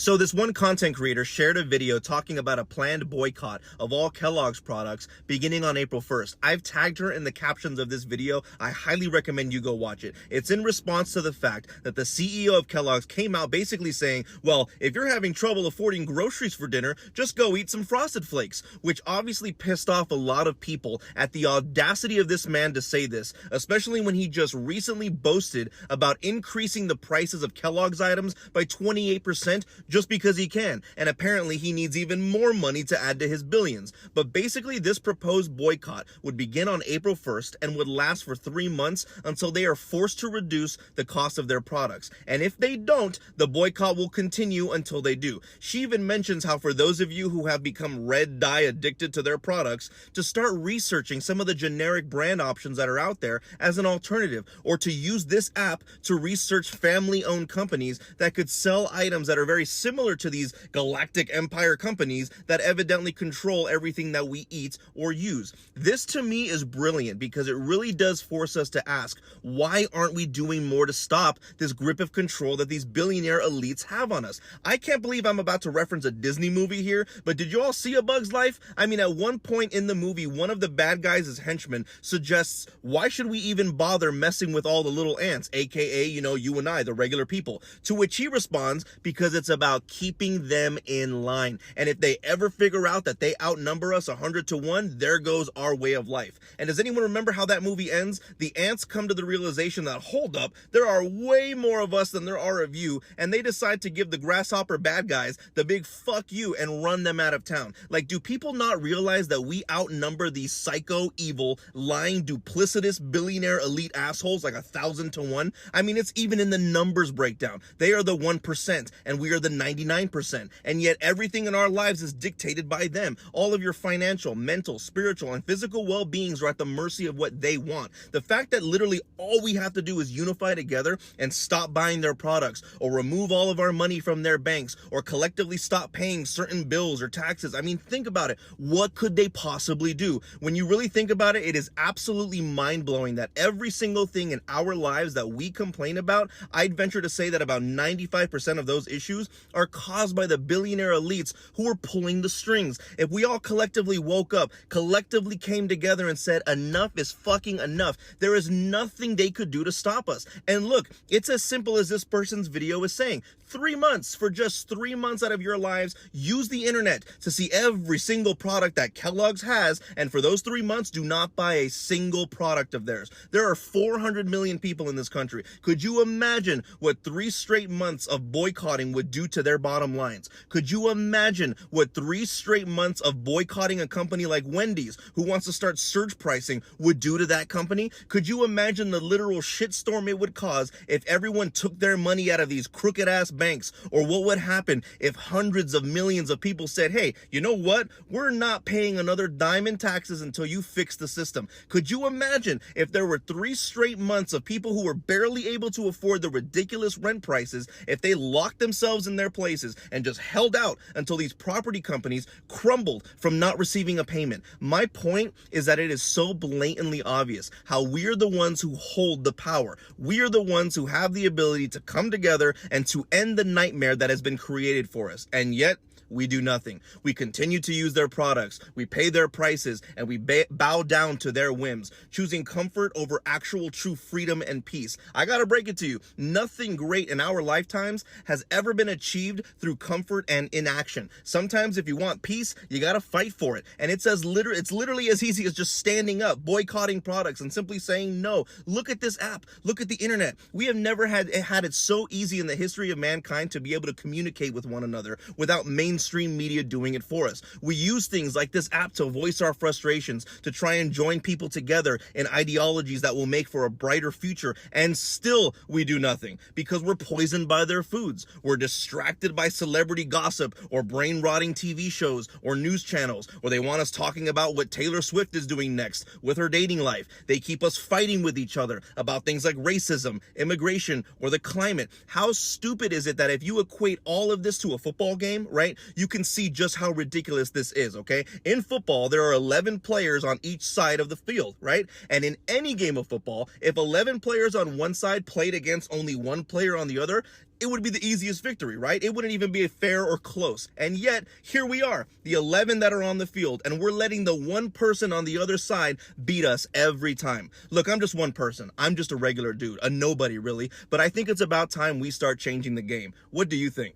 So this one content creator shared a video talking about a planned boycott of all Kellogg's products beginning on April 1st. I've tagged her in the captions of this video. I highly recommend you go watch it. It's in response to the fact that the CEO of Kellogg's came out basically saying, well, if you're having trouble affording groceries for dinner, just go eat some Frosted Flakes, which obviously pissed off a lot of people at the audacity of this man to say this, especially when he just recently boasted about increasing the prices of Kellogg's items by 28% just because he can, and apparently he needs even more money to add to his billions. But basically, this proposed boycott would begin on April 1st and would last for 3 months until they are forced to reduce the cost of their products. And if they don't, the boycott will continue until they do. She even mentions how for those of you who have become red dye addicted to their products, to start researching some of the generic brand options that are out there as an alternative, or to use this app to research family-owned companies that could sell items that are very similar to these galactic empire companies that evidently control everything that we eat or use. This to me is brilliant because it really does force us to ask, why aren't we doing more to stop this grip of control that these billionaire elites have on us? I can't believe I'm about to reference a Disney movie here, but did you all see A Bug's Life? I mean, at one point in the movie, one of the bad guys' henchmen suggests, why should we even bother messing with all the little ants, aka, you and I, the regular people? To which he responds, because it's about keeping them in line. And if they ever figure out that they outnumber us 100-1, there goes our way of life. And does anyone remember how that movie ends? The ants come to the realization that, hold up, there are way more of us than there are of you, and they decide to give the grasshopper bad guys the big fuck you and run them out of town. Like, do people not realize that we outnumber these psycho, evil, lying, duplicitous, billionaire elite assholes like 1,000-1? I mean, it's even in the numbers breakdown. They are the 1%, and we are the 99%, and yet everything in our lives is dictated by them. All of your financial, mental, spiritual, and physical well-beings are at the mercy of what they want. The fact that literally all we have to do is unify together and stop buying their products, or remove all of our money from their banks, or collectively stop paying certain bills or taxes. I mean, think about it. What could they possibly do? When you really think about it, it is absolutely mind-blowing that every single thing in our lives that we complain about, I'd venture to say that about 95% of those issues are caused by the billionaire elites who are pulling the strings. If we all collectively woke up, collectively came together and said, enough is fucking enough, there is nothing they could do to stop us. And look, it's as simple as this person's video is saying. 3 months, for just 3 months out of your lives, use the internet to see every single product that Kellogg's has, and for those 3 months, do not buy a single product of theirs. There are 400 million people in this country. Could you imagine what 3 straight months of boycotting would do to their bottom lines? Could you imagine what 3 straight months of boycotting a company like Wendy's, who wants to start surge pricing, would do to that company? Could you imagine the literal shitstorm it would cause if everyone took their money out of these crooked ass banks? Or what would happen if hundreds of millions of people said, hey, you know what? We're not paying another dime in taxes until you fix the system. Could you imagine if there were 3 straight months of people who were barely able to afford the ridiculous rent prices, if they locked themselves in their places and just held out until these property companies crumbled from not receiving a payment? My point is that it is so blatantly obvious how we're the ones who hold the power. We are the ones who have the ability to come together and to end the nightmare that has been created for us. And yet, we do nothing. We continue to use their products, we pay their prices, and we bow down to their whims, choosing comfort over actual true freedom and peace. I gotta break it to you, nothing great in our lifetimes has ever been achieved through comfort and inaction. Sometimes if you want peace, you gotta fight for it. And it's literally as easy as just standing up, boycotting products, and simply saying no. Look at this app, look at the internet. We have never had it so easy in the history of mankind to be able to communicate with one another without mainstream media doing it for us. We use things like this app to voice our frustrations, to try and join people together in ideologies that will make for a brighter future, and still we do nothing because we're poisoned by their foods. We're distracted by celebrity gossip or brain-rotting TV shows or news channels, or they want us talking about what Taylor Swift is doing next with her dating life. They keep us fighting with each other about things like racism, immigration, or the climate. How stupid is it that if you equate all of this to a football game, right, you can see just how ridiculous this is, okay? In football, there are 11 players on each side of the field, right? And in any game of football, if 11 players on one side played against only one player on the other, it would be the easiest victory, right? It wouldn't even be fair or close. And yet, here we are, the 11 that are on the field, and we're letting the one person on the other side beat us every time. Look, I'm just one person. I'm just a regular dude, a nobody really, but I think it's about time we start changing the game. What do you think?